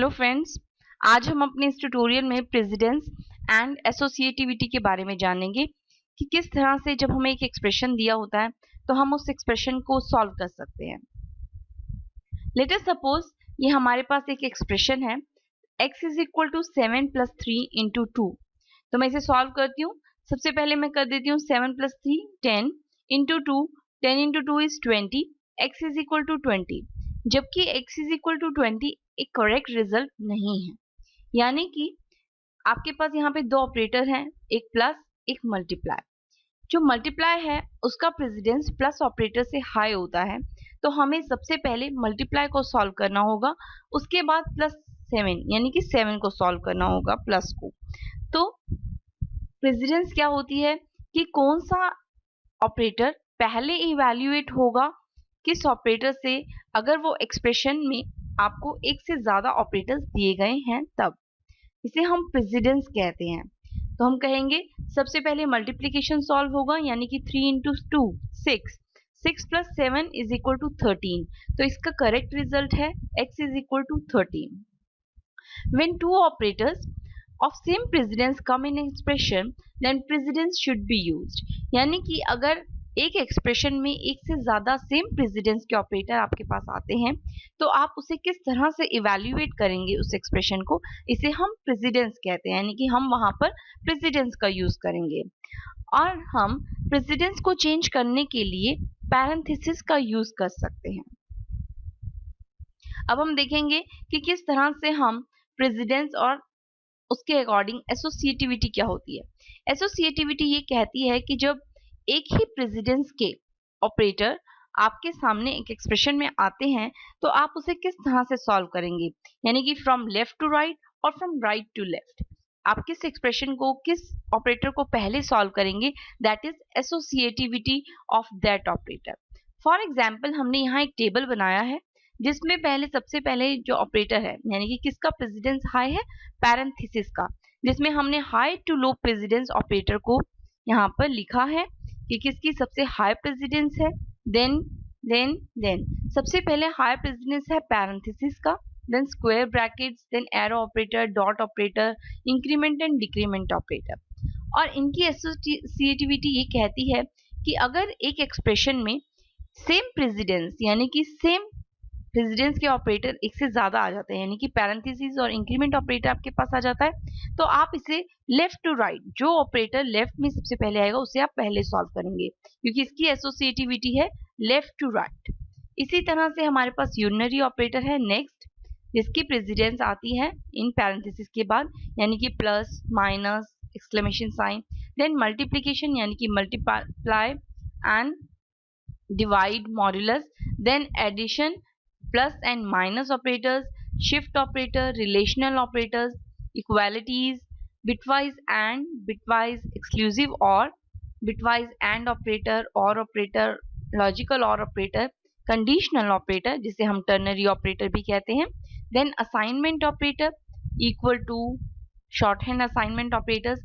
Hello friends, आज हम अपने इस ट्यूटोरियल में प्रेसिडेंस एंड एसोसिएटिविटी के बारे में जानेंगे कि किस तरह से जब हमें एक एक्सप्रेशन दिया होता है तो हम उस एक्सप्रेशन को सॉल्व कर सकते हैं। लेट अस सपोज ये हमारे पास एक एक्सप्रेशन है x is equal to 7 plus 3 into 2। तो मैं इसे सॉल्व करती हूँ। सबसे पहले मैं कर देती हूँ 7 plus 3 10 into 2 10 into 2 is 20, x is equal to 20। जबकि x इज इक्वल टू 20 एक करेक्ट रिजल्ट नहीं है, यानी कि आपके पास यहाँ पे दो ऑपरेटर हैं, एक प्लस एक मल्टीप्लाई। जो मल्टीप्लाई है उसका प्रेसिडेंस प्लस ऑपरेटर से हाई होता है, तो हमें सबसे पहले मल्टीप्लाई को सॉल्व करना होगा, उसके बाद प्लस 7 यानी कि 7 को सॉल्व करना होगा प्लस को। तो प्रेसिडेंस क्या होती है कि कौन सा ऑपरेटर पहले इवैल्यूएट होगा किस ऑपरेटर से, अगर वो एक्सप्रेशन में आपको एक से ज्यादा ऑपरेटर्स दिए गए हैं तब इसे हम प्रेसिडेंस कहते हैं। तो हम कहेंगे सबसे पहले मल्टीप्लिकेशन सॉल्व होगा, यानी कि 3 into 2 6 plus 7 is equal to 13। तो इसका करेक्ट रिजल्ट है x is equal to 13। When two operators of same precedence come in expression then precedence should be used। यानी कि अगर एक एक्सप्रेशन में एक से ज्यादा सेम प्रेसिडेंस के ऑपरेटर आपके पास आते हैं तो आप उसे किस तरह से इवैल्यूएट करेंगे उस एक्सप्रेशन को, इसे हम प्रेसिडेंस कहते हैं, यानी कि हम वहां पर प्रेसिडेंस का यूज करेंगे। और हम प्रेसिडेंस को चेंज करने के लिए पैरेंथेसिस का यूज कर सकते हैं। अब हम देखेंगे कि किस तरह से हम प्रेसिडेंस और उसके अकॉर्डिंग एसोसिएटिविटी क्या होती है। एसोसिएटिविटी ये कहती है कि जब एक ही प्रेसिडेंस के ऑपरेटर आपके सामने एक एक्सप्रेशन में आते हैं तो आप उसे किस तरह से सॉल्व करेंगे, यानी कि फ्रॉम लेफ्ट टू राइट और फ्रॉम राइट टू लेफ्ट। आप किस एक्सप्रेशन को किस ऑपरेटर को पहले सॉल्व करेंगे, that is associativity of that operator. For example हमने यहाँ एक टेबल बनाया है जिसमें सबसे पहले जो ऑपरेटर है, यानी कि किसका प्रेसिडेंस हाई है, पैरेंथेसिस का, जिसमें हमने high to low precedence operator को यहाँ पर लिखा है कि किसकी सबसे हाई प्रेसिडेंस है। देन सबसे पहले हाई प्रेसिडेंस है पैरेंथेसिस का, then square brackets, then arrow operator, dot operator, increment and decrement operator. और इनकी एसोसिएटिविटी ये कहती है कि अगर एक एक्सप्रेशन में सेम प्रेसिडेंस यानी कि सेम प्रेसिडेंस के ऑपरेटर एक से ज्यादा आ जाते हैं, यानी कि पैरेंथेसिस और इंक्रीमेंट ऑपरेटर आपके पास आ जाता है, तो आप इसे लेफ्ट टू राइट, जो ऑपरेटर लेफ्ट में सबसे पहले आएगा उसे आप पहले सॉल्व करेंगे, क्योंकि इसकी एसोसिएटिविटी है लेफ्ट टू राइट। इसी तरह से हमारे पास यूनरी ऑपरेटर है नेक्स्ट, जिसकी प्रेसिडेंस आती है इन पैरेंथेसिस के बाद, यानी कि plus minus exclamation sign, then multiplication यानी कि multiply and divide modulus, then addition, plus and minus operators, shift operator, relational operators, equalities, bitwise and, bitwise exclusive or, bitwise and operator, or operator, logical or operator, conditional operator जिसे हम ternary operator भी कहते हैं, then assignment operator equal to short hand assignment operators,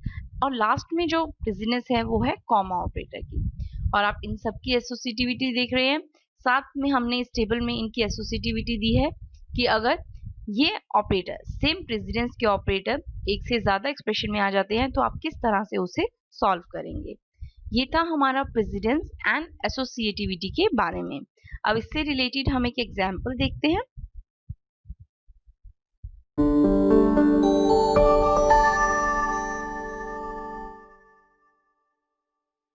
और last में जो precedence है वो है कॉमा ऑपरेटर की। और आप इन सबकी एसोसिएटिविटी देख रहे हैं, साथ में हमने इस टेबल में इनकी एसोसिएटिविटी दी है कि अगर ये ऑपरेटर सेम प्रेसिडेंस के ऑपरेटर एक से ज्यादा एक्सप्रेशन में आ जाते हैं तो आप किस तरह से उसे सॉल्व करेंगे। ये था हमारा प्रेसिडेंस एंड एसोसिएटिविटी के बारे में। अब इससे रिलेटेड हम एक एग्जांपल देखते हैं।